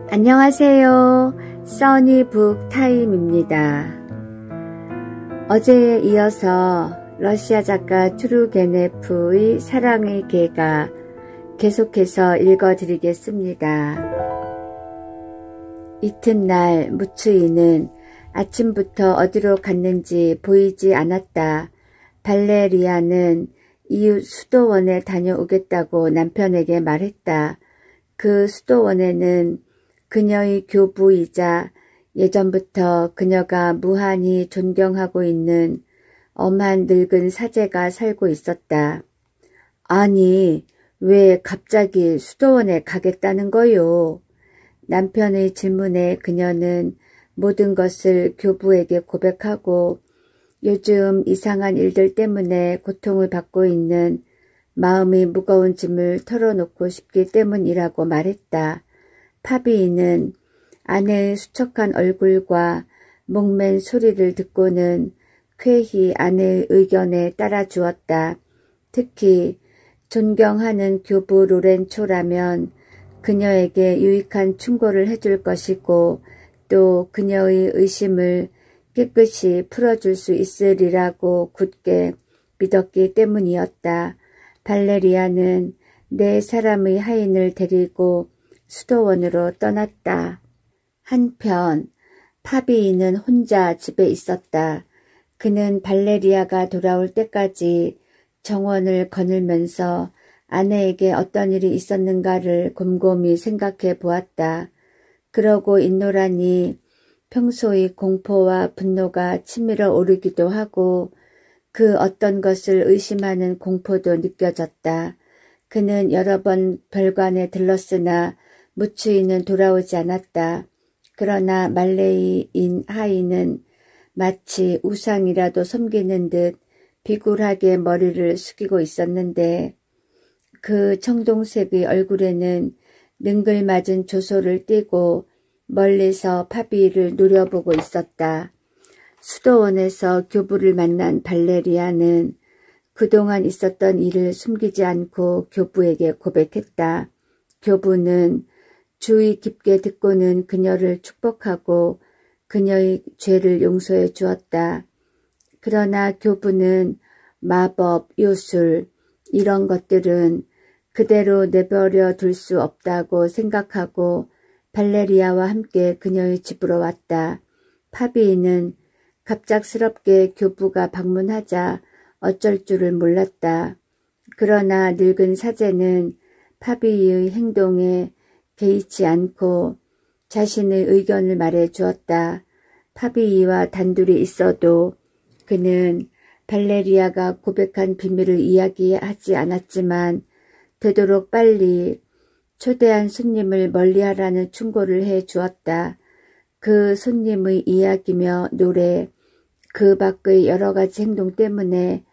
안녕하세요. 써니북 타임입니다. 어제에 이어서 러시아 작가 투르게네프의 사랑의 개가 계속해서 읽어드리겠습니다. 이튿날 무츠이는 아침부터 어디로 갔는지 보이지 않았다. 발레리아는 이웃 수도원에 다녀오겠다고 남편에게 말했다. 그 수도원에는 그녀의 교부이자 예전부터 그녀가 무한히 존경하고 있는 엄한 늙은 사제가 살고 있었다. 아니, 왜 갑자기 수도원에 가겠다는 거요? 남편의 질문에 그녀는 모든 것을 교부에게 고백하고 요즘 이상한 일들 때문에 고통을 받고 있는 마음이 무거운 짐을 털어놓고 싶기 때문이라고 말했다. 파비이는 아내의 수척한 얼굴과 목맨 소리를 듣고는 쾌히 아내의 의견에 따라주었다. 특히 존경하는 교부 로렌초라면 그녀에게 유익한 충고를 해줄 것이고 또 그녀의 의심을 깨끗이 풀어줄 수 있으리라고 굳게 믿었기 때문이었다. 발레리아는 네 사람의 하인을 데리고 수도원으로 떠났다. 한편 파비이는 혼자 집에 있었다. 그는 발레리아가 돌아올 때까지 정원을 거닐면서 아내에게 어떤 일이 있었는가를 곰곰이 생각해 보았다. 그러고 있노라니 평소의 공포와 분노가 치밀어 오르기도 하고 그 어떤 것을 의심하는 공포도 느껴졌다. 그는 여러 번 별관에 들렀으나 무츠이는 돌아오지 않았다. 그러나 말레이인 하인은 마치 우상이라도 섬기는 듯 비굴하게 머리를 숙이고 있었는데 그 청동색의 얼굴에는 능글맞은 조소를 띠고 멀리서 파비를 노려보고 있었다. 수도원에서 교부를 만난 발레리아는 그동안 있었던 일을 숨기지 않고 교부에게 고백했다. 교부는 주의 깊게 듣고는 그녀를 축복하고 그녀의 죄를 용서해 주었다. 그러나 교부는 마법, 요술 이런 것들은 그대로 내버려 둘 수 없다고 생각하고 발레리아와 함께 그녀의 집으로 왔다. 파비이는 갑작스럽게 교부가 방문하자 어쩔 줄을 몰랐다. 그러나 늙은 사제는 파비이의 행동에 개의치 않고 자신의 의견을 말해 주었다. 파비이와 단둘이 있어도 그는 발레리아가 고백한 비밀을 이야기하지 않았지만 되도록 빨리 초대한 손님을 멀리하라는 충고를 해 주었다. 그 손님의 이야기며 노래, 그 밖의 여러 가지 행동 때문에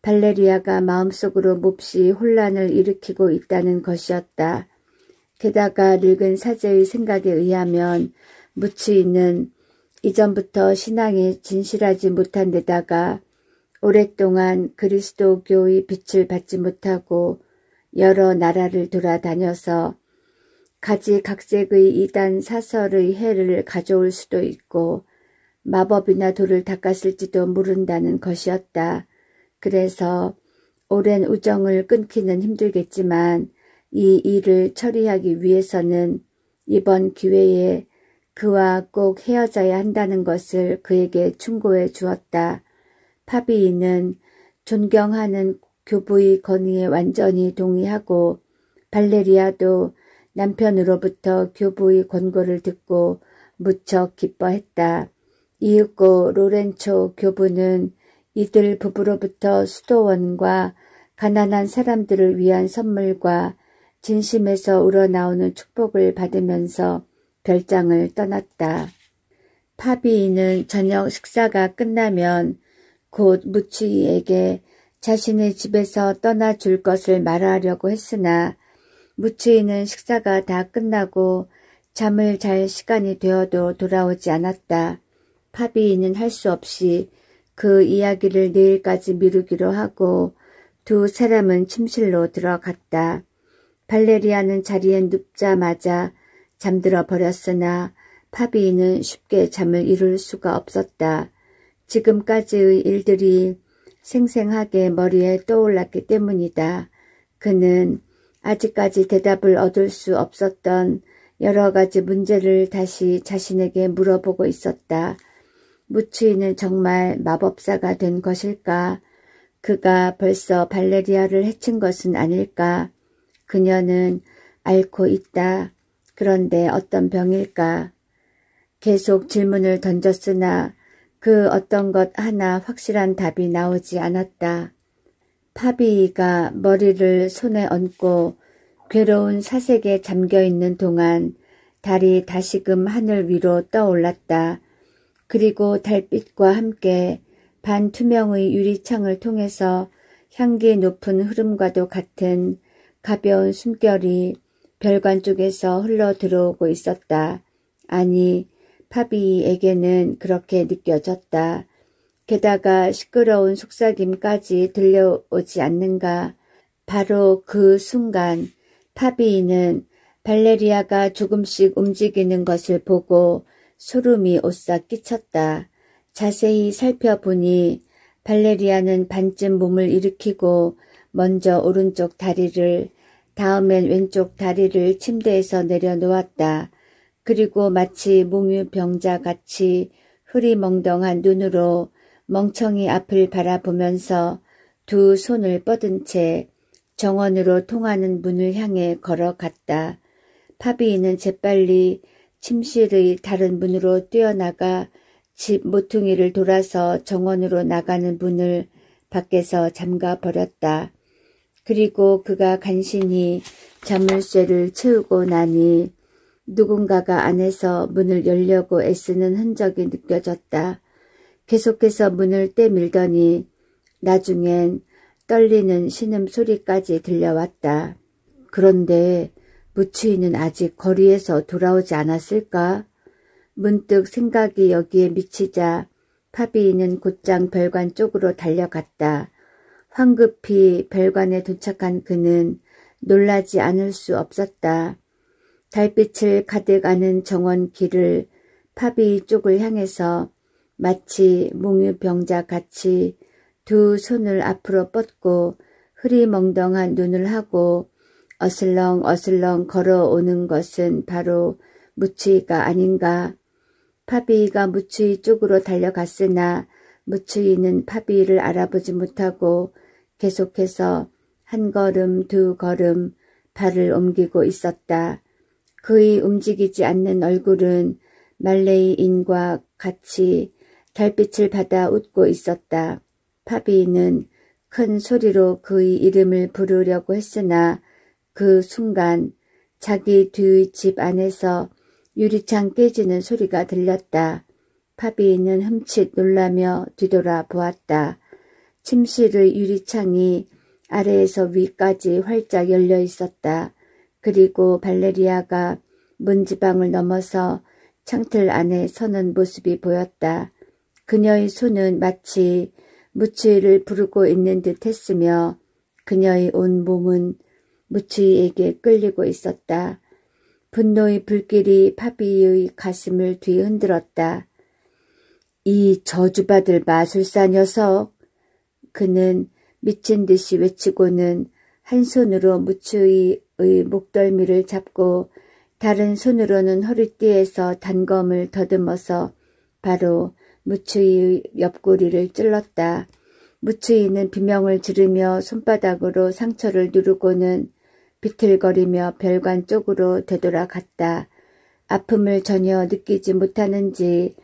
발레리아가 마음속으로 몹시 혼란을 일으키고 있다는 것이었다. 게다가 늙은 사제의 생각에 의하면 무츠이는 이전부터 신앙에 진실하지 못한 데다가 오랫동안 그리스도교의 빛을 받지 못하고 여러 나라를 돌아다녀서 가지각색의 이단 사설의 해를 가져올 수도 있고 마법이나 돌을 닦았을지도 모른다는 것이었다. 그래서 오랜 우정을 끊기는 힘들겠지만 이 일을 처리하기 위해서는 이번 기회에 그와 꼭 헤어져야 한다는 것을 그에게 충고해 주었다. 파비이는 존경하는 교부의 건의에 완전히 동의하고 발레리아도 남편으로부터 교부의 권고를 듣고 무척 기뻐했다. 이윽고 로렌초 교부는 이들 부부로부터 수도원과 가난한 사람들을 위한 선물과 진심에서 우러나오는 축복을 받으면서 별장을 떠났다. 파비이는 저녁 식사가 끝나면 곧 무츠이에게 자신의 집에서 떠나줄 것을 말하려고 했으나 무츠이는 식사가 다 끝나고 잠을 잘 시간이 되어도 돌아오지 않았다. 파비이는 할 수 없이 그 이야기를 내일까지 미루기로 하고 두 사람은 침실로 들어갔다. 발레리아는 자리에 눕자마자 잠들어 버렸으나 파비는 쉽게 잠을 이룰 수가 없었다. 지금까지의 일들이 생생하게 머리에 떠올랐기 때문이다. 그는 아직까지 대답을 얻을 수 없었던 여러 가지 문제를 다시 자신에게 물어보고 있었다. 무추이는 정말 마법사가 된 것일까? 그가 벌써 발레리아를 해친 것은 아닐까? 그녀는 앓고 있다. 그런데 어떤 병일까? 계속 질문을 던졌으나 그 어떤 것 하나 확실한 답이 나오지 않았다. 파비가 머리를 손에 얹고 괴로운 사색에 잠겨있는 동안 달이 다시금 하늘 위로 떠올랐다. 그리고 달빛과 함께 반투명의 유리창을 통해서 향기 높은 흐름과도 같은 가벼운 숨결이 별관 쪽에서 흘러 들어오고 있었다. 아니, 파비에게는 그렇게 느껴졌다. 게다가 시끄러운 속삭임까지 들려오지 않는가. 바로 그 순간 파비는 발레리아가 조금씩 움직이는 것을 보고 소름이 오싹 끼쳤다. 자세히 살펴보니 발레리아는 반쯤 몸을 일으키고 먼저 오른쪽 다리를, 다음엔 왼쪽 다리를 침대에서 내려놓았다. 그리고 마치 몽유병자같이 흐리멍덩한 눈으로 멍청이 앞을 바라보면서 두 손을 뻗은 채 정원으로 통하는 문을 향해 걸어갔다. 파비는 재빨리 침실의 다른 문으로 뛰어나가 집 모퉁이를 돌아서 정원으로 나가는 문을 밖에서 잠가버렸다. 그리고 그가 간신히 자물쇠를 채우고 나니 누군가가 안에서 문을 열려고 애쓰는 흔적이 느껴졌다. 계속해서 문을 떼밀더니 나중엔 떨리는 신음소리까지 들려왔다. 그런데 무추이는 아직 거리에서 돌아오지 않았을까? 문득 생각이 여기에 미치자 파비는 곧장 별관 쪽으로 달려갔다. 황급히 별관에 도착한 그는 놀라지 않을 수 없었다. 달빛을 가득 아는 정원 길을 파비 쪽을 향해서 마치 몽유병자같이 두 손을 앞으로 뻗고 흐리멍덩한 눈을 하고 어슬렁어슬렁 걸어오는 것은 바로 무추이가 아닌가. 파비가 무추이 쪽으로 달려갔으나 무추이는 파비를 알아보지 못하고 계속해서 한 걸음 두 걸음 발을 옮기고 있었다. 그의 움직이지 않는 얼굴은 말레이인과 같이 달빛을 받아 웃고 있었다. 파비는 큰 소리로 그의 이름을 부르려고 했으나 그 순간 자기 뒤의 집 안에서 유리창 깨지는 소리가 들렸다. 파비는 흠칫 놀라며 뒤돌아 보았다. 침실의 유리창이 아래에서 위까지 활짝 열려 있었다. 그리고 발레리아가 문지방을 넘어서 창틀 안에 서는 모습이 보였다. 그녀의 손은 마치 무추이를 부르고 있는 듯 했으며 그녀의 온 몸은 무추이에게 끌리고 있었다. 분노의 불길이 파비의 가슴을 뒤흔들었다. 이 저주받을 마술사 녀석! 그는 미친 듯이 외치고는 한 손으로 무추이의 목덜미를 잡고 다른 손으로는 허리띠에서 단검을 더듬어서 바로 무추이의 옆구리를 찔렀다. 무추이는 비명을 지르며 손바닥으로 상처를 누르고는 비틀거리며 별관 쪽으로 되돌아갔다. 아픔을 전혀 느끼지 못하는지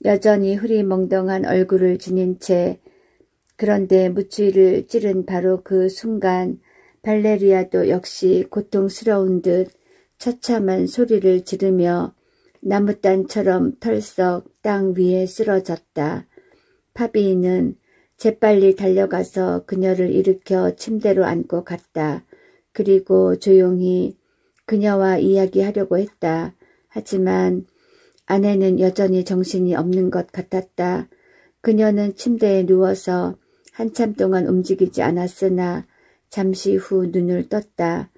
여전히 흐리멍덩한 얼굴을 지닌 채 그런데 무추이를 찌른 바로 그 순간 발레리아도 역시 고통스러운 듯 처참한 소리를 지르며 나무단처럼 털썩 땅 위에 쓰러졌다. 파비는 재빨리 달려가서 그녀를 일으켜 침대로 안고 갔다. 그리고 조용히 그녀와 이야기하려고 했다. 하지만 아내는 여전히 정신이 없는 것 같았다. 그녀는 침대에 누워서 한참 동안 움직이지 않았으나 잠시 후 눈을 떴다.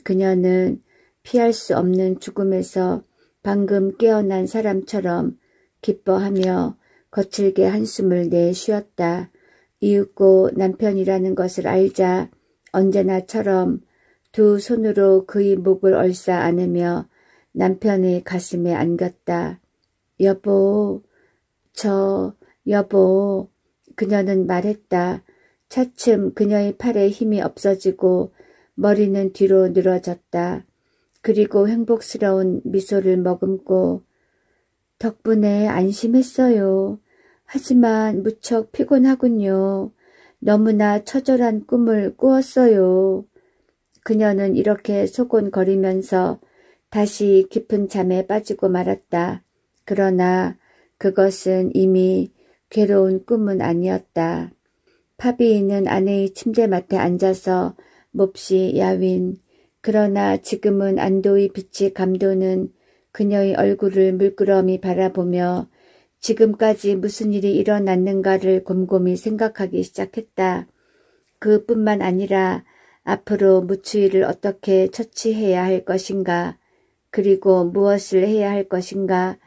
그녀는 피할 수 없는 죽음에서 방금 깨어난 사람처럼 기뻐하며 거칠게 한숨을 내쉬었다. 이윽고 남편이라는 것을 알자 언제나처럼 두 손으로 그의 목을 얼싸 안으며 남편의 가슴에 안겼다. 여보, 여보, 그녀는 말했다. 차츰 그녀의 팔에 힘이 없어지고 머리는 뒤로 늘어졌다. 그리고 행복스러운 미소를 머금고 덕분에 안심했어요. 하지만 무척 피곤하군요. 너무나 처절한 꿈을 꾸었어요. 그녀는 이렇게 소곤거리면서 다시 깊은 잠에 빠지고 말았다. 그러나 그것은 이미 괴로운 꿈은 아니었다. 파비는 아내의 침대맡에 앉아서 몹시 야윈, 그러나 지금은 안도의 빛이 감도는 그녀의 얼굴을 물끄러미 바라보며 지금까지 무슨 일이 일어났는가를 곰곰이 생각하기 시작했다. 그뿐만 아니라 앞으로 무추이를 어떻게 처치해야 할 것인가, 그리고 무엇을 해야 할 것인가,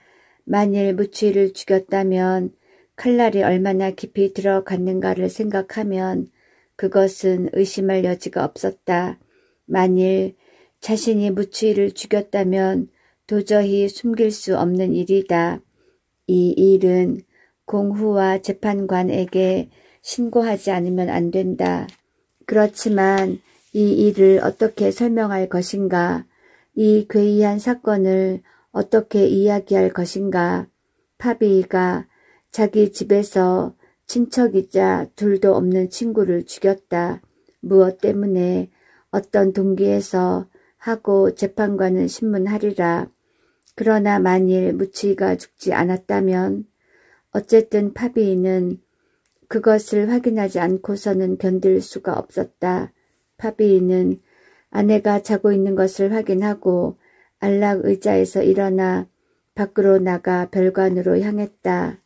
만일 무추이를 죽였다면 칼날이 얼마나 깊이 들어갔는가를 생각하면 그것은 의심할 여지가 없었다. 만일 자신이 무추이를 죽였다면 도저히 숨길 수 없는 일이다. 이 일은 공후와 재판관에게 신고하지 않으면 안 된다. 그렇지만 이 일을 어떻게 설명할 것인가? 이 괴이한 사건을 어떻게 이야기할 것인가? 파비가 자기 집에서 친척이자 둘도 없는 친구를 죽였다. 무엇 때문에 어떤 동기에서 하고 재판관은 신문하리라. 그러나 만일 무추이가 죽지 않았다면 어쨌든 파비는 그것을 확인하지 않고서는 견딜 수가 없었다. 파비는 아내가 자고 있는 것을 확인하고 안락 의자에서 일어나 밖으로 나가 별관으로 향했다.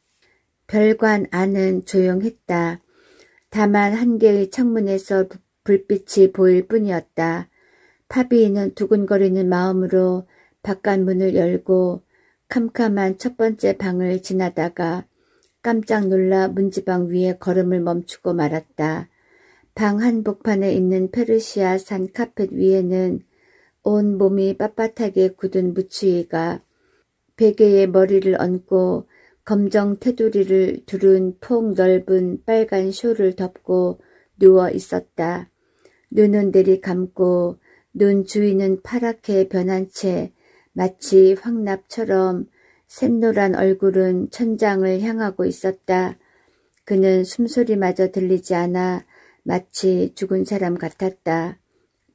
별관 안은 조용했다. 다만 한 개의 창문에서 불빛이 보일 뿐이었다. 파비는 두근거리는 마음으로 바깥문을 열고 캄캄한 첫 번째 방을 지나다가 깜짝 놀라 문지방 위에 걸음을 멈추고 말았다. 방 한복판에 있는 페르시아산 카펫 위에는 온 몸이 빳빳하게 굳은 무추이가 베개에 머리를 얹고 검정 테두리를 두른 폭 넓은 빨간 쇼를 덮고 누워 있었다. 눈은 내리감고 눈 주위는 파랗게 변한 채 마치 황납처럼 샛노란 얼굴은 천장을 향하고 있었다. 그는 숨소리마저 들리지 않아 마치 죽은 사람 같았다.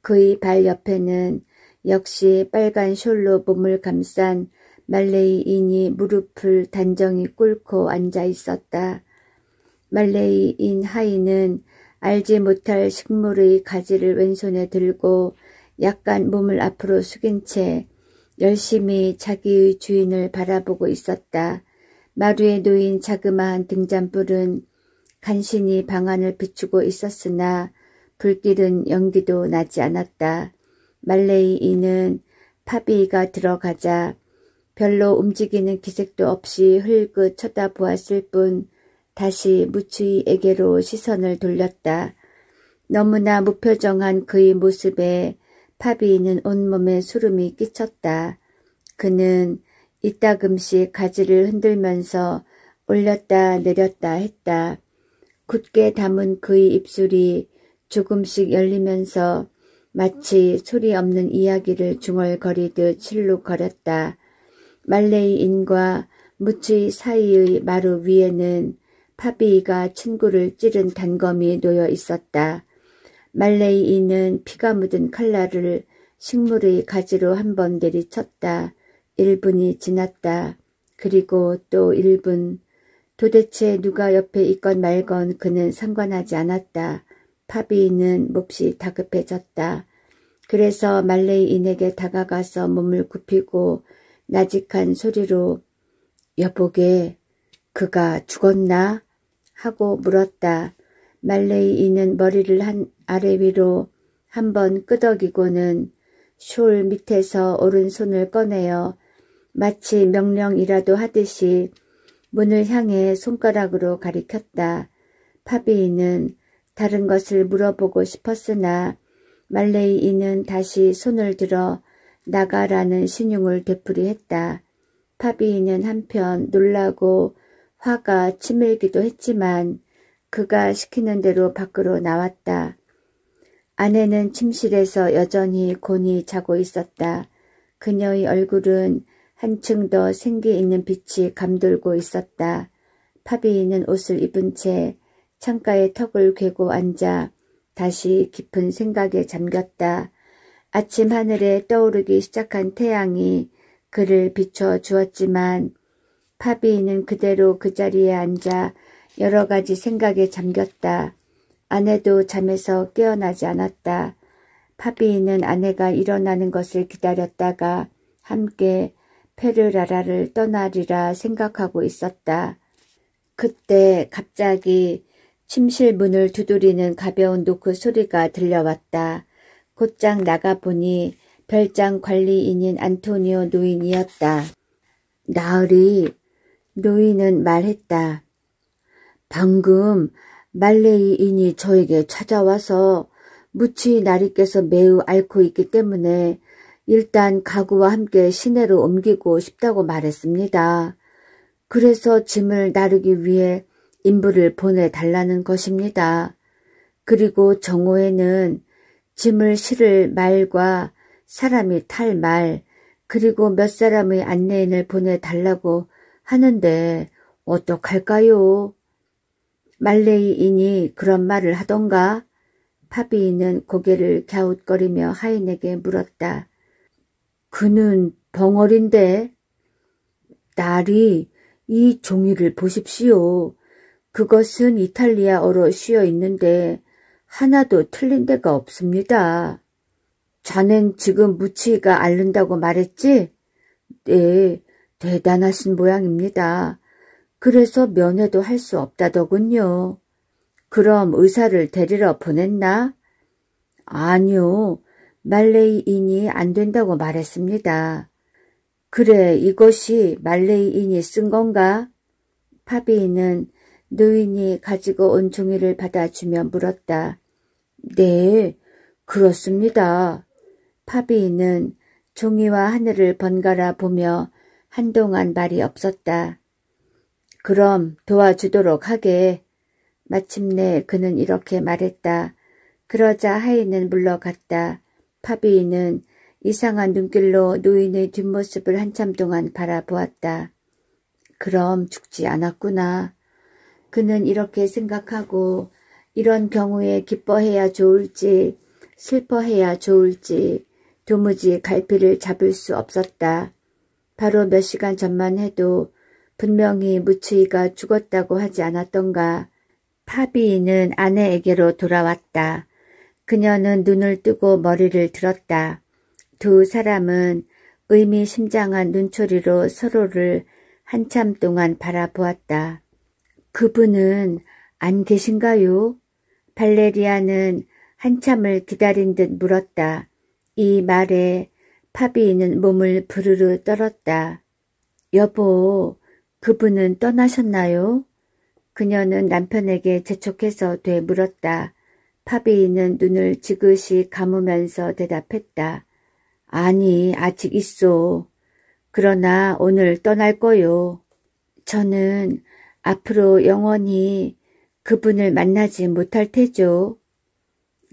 그의 발 옆에는 역시 빨간 숄로 몸을 감싼 말레이인이 무릎을 단정히 꿇고 앉아 있었다. 말레이인 하이는 알지 못할 식물의 가지를 왼손에 들고 약간 몸을 앞으로 숙인 채 열심히 자기의 주인을 바라보고 있었다. 마루에 놓인 자그마한 등잔불은 간신히 방안을 비추고 있었으나 불길은 연기도 나지 않았다. 말레이인은 파비가 들어가자 별로 움직이는 기색도 없이 흘끗 쳐다보았을 뿐 다시 무추이에게로 시선을 돌렸다. 너무나 무표정한 그의 모습에 파비는 온몸에 소름이 끼쳤다. 그는 이따금씩 가지를 흔들면서 올렸다 내렸다 했다. 굳게 담은 그의 입술이 조금씩 열리면서 마치 소리 없는 이야기를 중얼거리듯 실룩거렸다. 말레이인과 무추이 사이의 마루 위에는 파비가 친구를 찌른 단검이 놓여 있었다. 말레이인은 피가 묻은 칼날을 식물의 가지로 한번 내리쳤다. 1분이 지났다. 그리고 또 1분. 도대체 누가 옆에 있건 말건 그는 상관하지 않았다. 파비는 몹시 다급해졌다. 그래서 말레이인에게 다가가서 몸을 굽히고 나직한 소리로 여보게 그가 죽었나? 하고 물었다. 말레이인은 머리를 아래 위로 한번 끄덕이고는 숄 밑에서 오른손을 꺼내어 마치 명령이라도 하듯이 문을 향해 손가락으로 가리켰다. 파비이는 다른 것을 물어보고 싶었으나 말레이인은 다시 손을 들어 나가라는 신용을 되풀이했다. 파비이는 한편 놀라고 화가 치밀기도 했지만 그가 시키는 대로 밖으로 나왔다. 아내는 침실에서 여전히 곤히 자고 있었다. 그녀의 얼굴은 한층 더 생기 있는 빛이 감돌고 있었다. 파비이는 옷을 입은 채 창가에 턱을 괴고 앉아 다시 깊은 생각에 잠겼다. 아침 하늘에 떠오르기 시작한 태양이 그를 비춰 주었지만 파비이는 그대로 그 자리에 앉아 여러 가지 생각에 잠겼다. 아내도 잠에서 깨어나지 않았다. 파비이는 아내가 일어나는 것을 기다렸다가 함께 페르라라를 떠나리라 생각하고 있었다. 그때 갑자기 침실 문을 두드리는 가벼운 노크 소리가 들려왔다. 곧장 나가보니 별장 관리인인 안토니오 노인이었다. 나으리, 노인은 말했다. 방금 말레이인이 저에게 찾아와서 무치 나리께서 매우 앓고 있기 때문에 일단 가구와 함께 시내로 옮기고 싶다고 말했습니다. 그래서 짐을 나르기 위해 인부를 보내달라는 것입니다. 그리고 정오에는 짐을 실을 말과 사람이 탈 말, 그리고 몇 사람의 안내인을 보내달라고 하는데 어떡할까요? 말레이인이 그런 말을 하던가? 파비이는 고개를 갸웃거리며 하인에게 물었다. 그는 벙어리인데. 나리, 이 종이를 보십시오. 그것은 이탈리아어로 씌어 있는데 하나도 틀린 데가 없습니다. 자넨 지금 무치가 앓는다고 말했지? 네, 대단하신 모양입니다. 그래서 면회도 할 수 없다더군요. 그럼 의사를 데리러 보냈나? 아니요, 말레이인이 안 된다고 말했습니다. 그래, 이것이 말레이인이 쓴 건가? 파비이는 노인이 가지고 온 종이를 받아주며 물었다. 네, 그렇습니다. 파비이는 종이와 하늘을 번갈아 보며 한동안 말이 없었다. 그럼 도와주도록 하게. 마침내 그는 이렇게 말했다. 그러자 하인은 물러갔다. 파비이는 이상한 눈길로 노인의 뒷모습을 한참 동안 바라보았다. 그럼 죽지 않았구나. 그는 이렇게 생각하고 이런 경우에 기뻐해야 좋을지 슬퍼해야 좋을지 도무지 갈피를 잡을 수 없었다. 바로 몇 시간 전만 해도 분명히 무치이가 죽었다고 하지 않았던가. 파비이는 아내에게로 돌아왔다. 그녀는 눈을 뜨고 머리를 들었다. 두 사람은 의미심장한 눈초리로 서로를 한참 동안 바라보았다. 그분은 안 계신가요? 발레리아는 한참을 기다린 듯 물었다. 이 말에 파비이는 몸을 부르르 떨었다. 여보, 그분은 떠나셨나요? 그녀는 남편에게 재촉해서 되물었다. 파비이는 눈을 지그시 감으면서 대답했다. 아니, 아직 있어. 그러나 오늘 떠날 거요. 저는 앞으로 영원히 그분을 만나지 못할 테죠.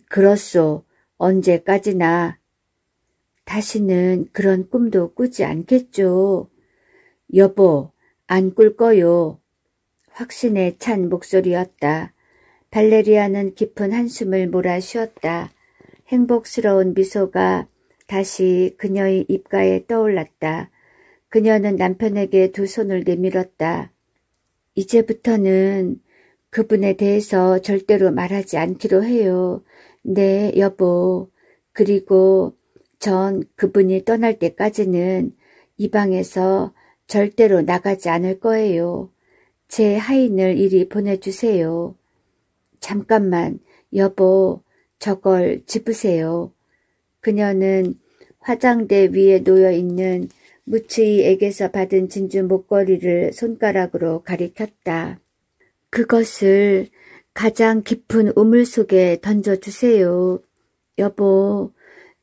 그렇소. 언제까지나. 다시는 그런 꿈도 꾸지 않겠죠. 여보, 안 꿀 거요. 확신에 찬 목소리였다. 발레리아는 깊은 한숨을 몰아쉬었다. 행복스러운 미소가 다시 그녀의 입가에 떠올랐다. 그녀는 남편에게 두 손을 내밀었다. 이제부터는 그분에 대해서 절대로 말하지 않기로 해요. 네, 여보. 그리고 전 그분이 떠날 때까지는 이 방에서 절대로 나가지 않을 거예요. 제 하인을 이리 보내주세요. 잠깐만, 여보, 저걸 짚으세요. 그녀는 화장대 위에 놓여있는 무추이에게서 받은 진주 목걸이를 손가락으로 가리켰다. 그것을 가장 깊은 우물 속에 던져주세요. 여보,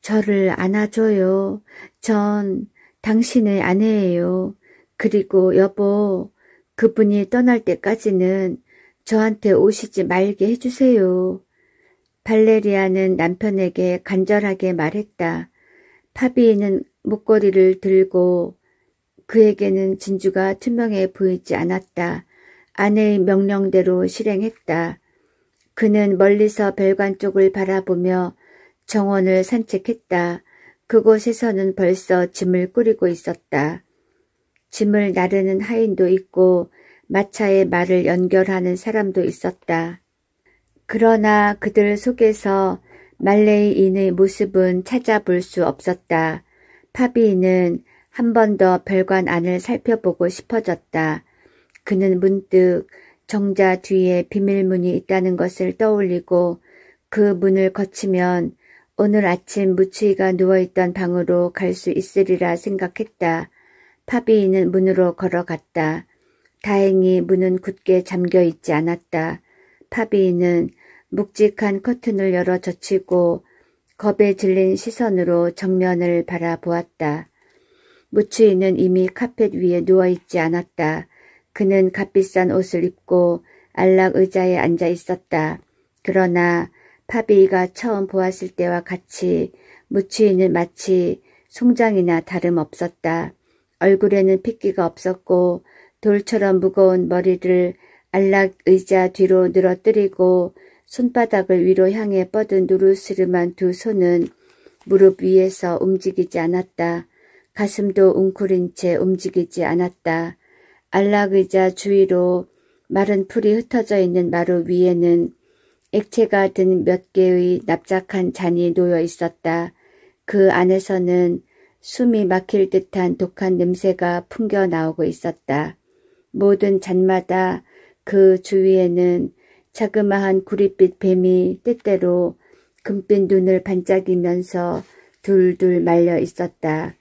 저를 안아줘요. 전 당신의 아내예요. 그리고 여보, 그분이 떠날 때까지는 저한테 오시지 말게 해주세요. 발레리아는 남편에게 간절하게 말했다. 파비는 목걸이를 들고 그에게는 진주가 투명해 보이지 않았다. 아내의 명령대로 실행했다. 그는 멀리서 별관 쪽을 바라보며 정원을 산책했다. 그곳에서는 벌써 짐을 꾸리고 있었다. 짐을 나르는 하인도 있고 마차에 말을 연결하는 사람도 있었다. 그러나 그들 속에서 말레이인의 모습은 찾아볼 수 없었다. 파비는 한 번 더 별관 안을 살펴보고 싶어졌다. 그는 문득 정자 뒤에 비밀문이 있다는 것을 떠올리고 그 문을 거치면 오늘 아침 무추이가 누워있던 방으로 갈 수 있으리라 생각했다. 파비는 문으로 걸어갔다. 다행히 문은 굳게 잠겨있지 않았다. 파비는 묵직한 커튼을 열어 젖히고 겁에 질린 시선으로 정면을 바라보았다. 무추이는 이미 카펫 위에 누워있지 않았다. 그는 값비싼 옷을 입고 안락 의자에 앉아 있었다. 그러나 파비가 처음 보았을 때와 같이 무추이는 마치 송장이나 다름없었다. 얼굴에는 핏기가 없었고 돌처럼 무거운 머리를 안락 의자 뒤로 늘어뜨리고 손바닥을 위로 향해 뻗은 누르스름한 두 손은 무릎 위에서 움직이지 않았다. 가슴도 웅크린 채 움직이지 않았다. 안락의자 주위로 마른 풀이 흩어져 있는 마루 위에는 액체가 든 몇 개의 납작한 잔이 놓여 있었다. 그 안에서는 숨이 막힐 듯한 독한 냄새가 풍겨 나오고 있었다. 모든 잔마다 그 주위에는 자그마한 구릿빛 뱀이 때때로 금빛 눈을 반짝이면서 둘둘 말려 있었다.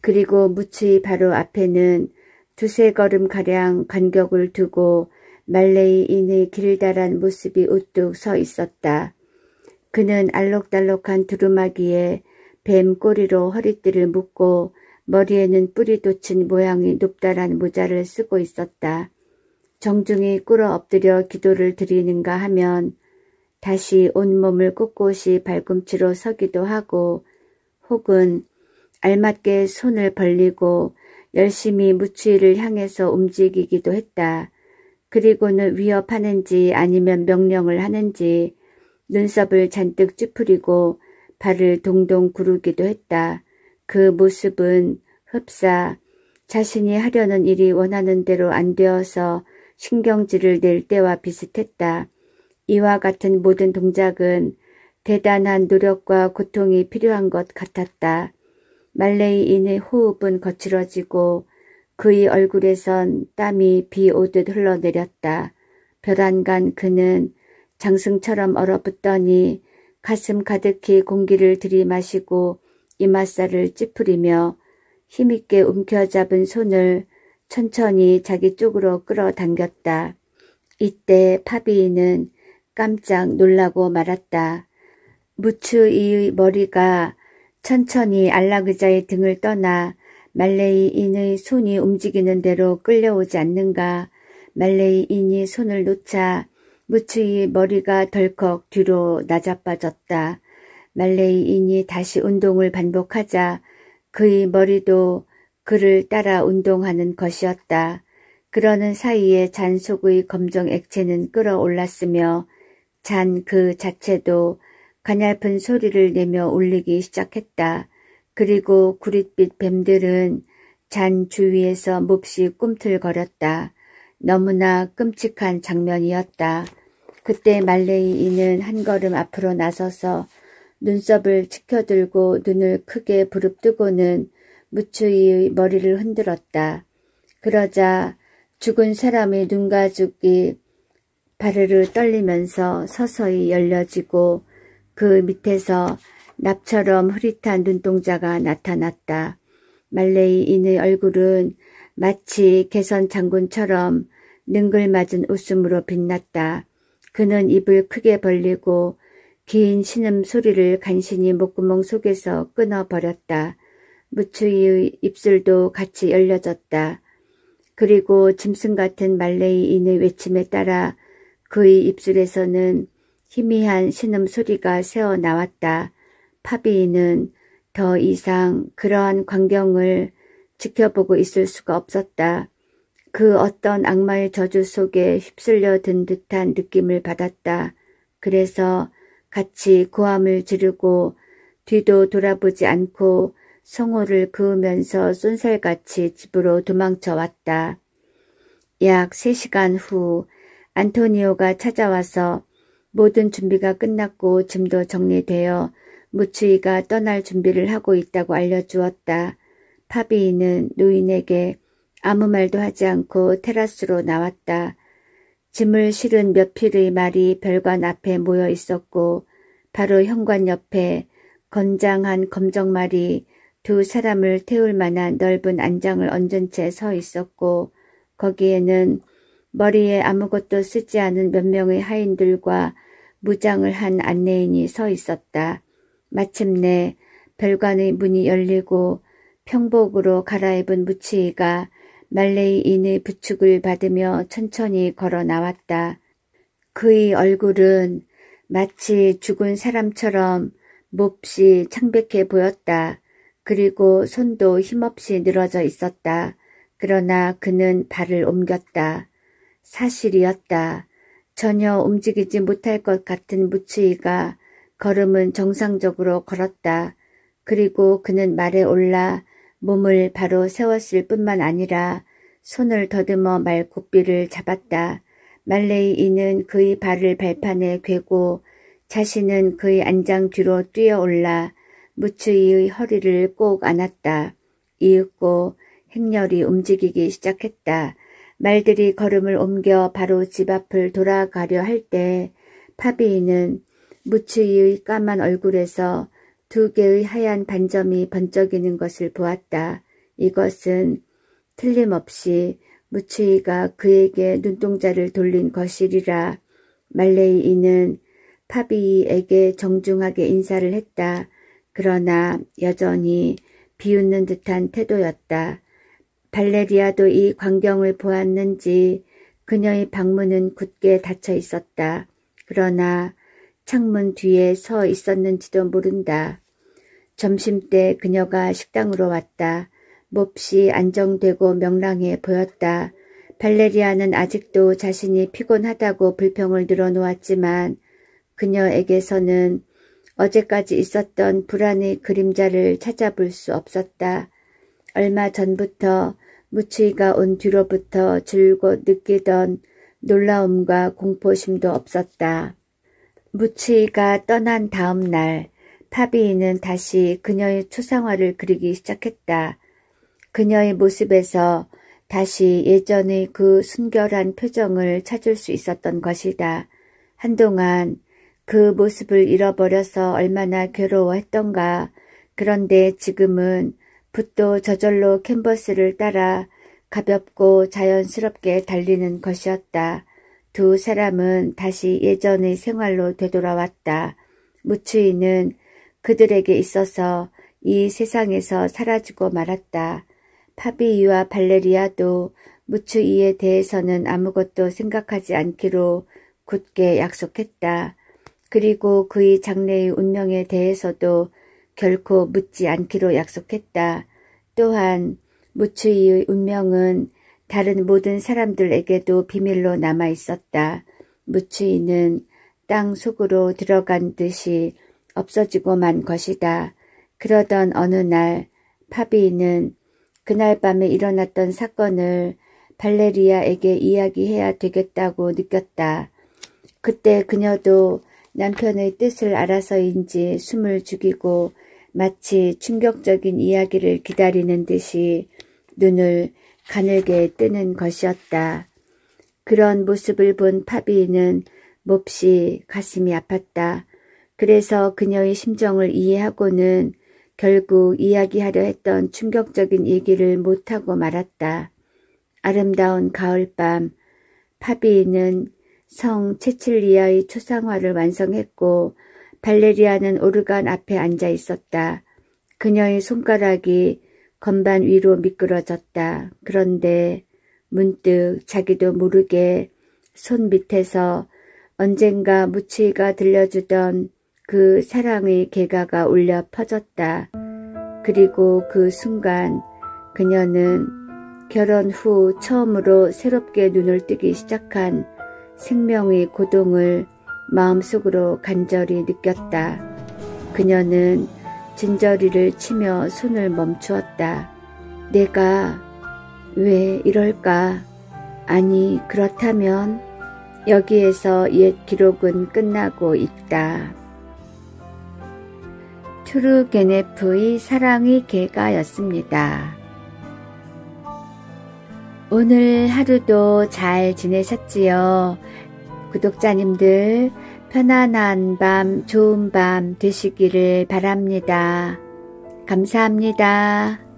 그리고 무추이 바로 앞에는 두세 걸음가량 간격을 두고 말레이인의 길다란 모습이 우뚝 서 있었다. 그는 알록달록한 두루마기에 뱀 꼬리로 허리띠를 묶고 머리에는 뿌리 돋친 모양의 높다란 모자를 쓰고 있었다. 정중히 꿇어 엎드려 기도를 드리는가 하면 다시 온몸을 꼿꼿이 발꿈치로 서기도 하고 혹은 알맞게 손을 벌리고 열심히 무추이를 향해서 움직이기도 했다. 그리고는 위협하는지 아니면 명령을 하는지 눈썹을 잔뜩 찌푸리고 발을 동동 구르기도 했다. 그 모습은 흡사 자신이 하려는 일이 원하는 대로 안 되어서 신경질을 낼 때와 비슷했다. 이와 같은 모든 동작은 대단한 노력과 고통이 필요한 것 같았다. 말레이인의 호흡은 거칠어지고 그의 얼굴에선 땀이 비 오듯 흘러내렸다. 벼랑간 그는 장승처럼 얼어붙더니 가슴 가득히 공기를 들이마시고 이맛살을 찌푸리며 힘있게 움켜잡은 손을 천천히 자기 쪽으로 끌어당겼다. 이때 파비는 깜짝 놀라고 말았다. 무추이의 머리가 천천히 안락의자의 등을 떠나 말레이인의 손이 움직이는 대로 끌려오지 않는가. 말레이인이 손을 놓자 무추이의 머리가 덜컥 뒤로 낮아빠졌다. 말레이인이 다시 운동을 반복하자 그의 머리도 그를 따라 운동하는 것이었다. 그러는 사이에 잔 속의 검정 액체는 끓어올랐으며 잔 그 자체도 가냘픈 소리를 내며 울리기 시작했다. 그리고 구릿빛 뱀들은 잔 주위에서 몹시 꿈틀거렸다. 너무나 끔찍한 장면이었다. 그때 말레이인은 한 걸음 앞으로 나서서 눈썹을 치켜들고 눈을 크게 부릅뜨고는 무추이의 머리를 흔들었다. 그러자 죽은 사람의 눈가죽이 바르르 떨리면서 서서히 열려지고 그 밑에서 납처럼 흐릿한 눈동자가 나타났다. 말레이인의 얼굴은 마치 개선 장군처럼 능글맞은 웃음으로 빛났다. 그는 입을 크게 벌리고 긴 신음소리를 간신히 목구멍 속에서 끊어버렸다. 무추이의 입술도 같이 열려졌다. 그리고 짐승 같은 말레이인의 외침에 따라 그의 입술에서는 희미한 신음소리가 새어나왔다. 파비는 더 이상 그러한 광경을 지켜보고 있을 수가 없었다. 그 어떤 악마의 저주 속에 휩쓸려 든 듯한 느낌을 받았다. 그래서 같이 고함을 지르고 뒤도 돌아보지 않고 성호를 그으면서 쏜살같이 집으로 도망쳐 왔다. 약 3시간 후 안토니오가 찾아와서 모든 준비가 끝났고 짐도 정리되어 무추이가 떠날 준비를 하고 있다고 알려주었다. 파비는 노인에게 아무 말도 하지 않고 테라스로 나왔다. 짐을 실은 몇 필의 말이 별관 앞에 모여 있었고 바로 현관 옆에 건장한 검정말이 2 사람을 태울 만한 넓은 안장을 얹은 채 서 있었고 거기에는 머리에 아무것도 쓰지 않은 몇 명의 하인들과 무장을 한 안내인이 서 있었다. 마침내 별관의 문이 열리고 평복으로 갈아입은 무치이가 말레이인의 부축을 받으며 천천히 걸어 나왔다. 그의 얼굴은 마치 죽은 사람처럼 몹시 창백해 보였다. 그리고 손도 힘없이 늘어져 있었다. 그러나 그는 발을 옮겼다. 사실이었다. 전혀 움직이지 못할 것 같은 무치이가 걸음은 정상적으로 걸었다. 그리고 그는 말에 올라 몸을 바로 세웠을 뿐만 아니라 손을 더듬어 말 굽비를 잡았다. 말레이인은 그의 발을 발판에 괴고 자신은 그의 안장 뒤로 뛰어올라 무추이의 허리를 꼭 안았다. 이윽고 행렬이 움직이기 시작했다. 말들이 걸음을 옮겨 바로 집 앞을 돌아가려 할 때 파비는 무추이의 까만 얼굴에서 2개의 하얀 반점이 번쩍이는 것을 보았다. 이것은 틀림없이 무추이가 그에게 눈동자를 돌린 것이리라. 말레이인은 파비에게 정중하게 인사를 했다. 그러나 여전히 비웃는 듯한 태도였다. 발레리아도 이 광경을 보았는지 그녀의 방문은 굳게 닫혀 있었다. 그러나 창문 뒤에 서 있었는지도 모른다. 점심때 그녀가 식당으로 왔다. 몹시 안정되고 명랑해 보였다. 발레리아는 아직도 자신이 피곤하다고 불평을 늘어놓았지만 그녀에게서는 어제까지 있었던 불안의 그림자를 찾아볼 수 없었다. 얼마 전부터 무추이가 온 뒤로부터 줄곧 느끼던 놀라움과 공포심도 없었다. 무추이가 떠난 다음 날 파비는 다시 그녀의 초상화를 그리기 시작했다. 그녀의 모습에서 다시 예전의 그 순결한 표정을 찾을 수 있었던 것이다. 한동안 그 모습을 잃어버려서 얼마나 괴로워했던가. 그런데 지금은 붓도 저절로 캔버스를 따라 가볍고 자연스럽게 달리는 것이었다. 2 사람은 다시 예전의 생활로 되돌아왔다. 무추이는 그들에게 있어서 이 세상에서 사라지고 말았다. 파비유와 발레리아도 무추이에 대해서는 아무것도 생각하지 않기로 굳게 약속했다. 그리고 그의 장래의 운명에 대해서도 결코 묻지 않기로 약속했다. 또한 무추이의 운명은 다른 모든 사람들에게도 비밀로 남아 있었다. 무추이는 땅 속으로 들어간 듯이 없어지고 만 것이다. 그러던 어느 날 파비는 그날 밤에 일어났던 사건을 발레리아에게 이야기해야 되겠다고 느꼈다. 그때 그녀도 남편의 뜻을 알아서인지 숨을 죽이고 마치 충격적인 이야기를 기다리는 듯이 눈을 가늘게 뜨는 것이었다. 그런 모습을 본 파비는 몹시 가슴이 아팠다. 그래서 그녀의 심정을 이해하고는 결국 이야기하려 했던 충격적인 얘기를 못하고 말았다. 아름다운 가을밤, 파비는 성 체칠리아의 초상화를 완성했고 발레리아는 오르간 앞에 앉아 있었다. 그녀의 손가락이 건반 위로 미끄러졌다. 그런데 문득 자기도 모르게 손 밑에서 언젠가 무치가 들려주던 그 사랑의 개가가 울려 퍼졌다. 그리고 그 순간 그녀는 결혼 후 처음으로 새롭게 눈을 뜨기 시작한 생명의 고동을 마음속으로 간절히 느꼈다. 그녀는 진저리를 치며 손을 멈추었다. 내가 왜 이럴까? 아니, 그렇다면 여기에서 옛 기록은 끝나고 있다. 투르게네프의 사랑의 개가였습니다. 오늘 하루도 잘 지내셨지요? 구독자님들 편안한 밤, 좋은 밤 되시기를 바랍니다. 감사합니다.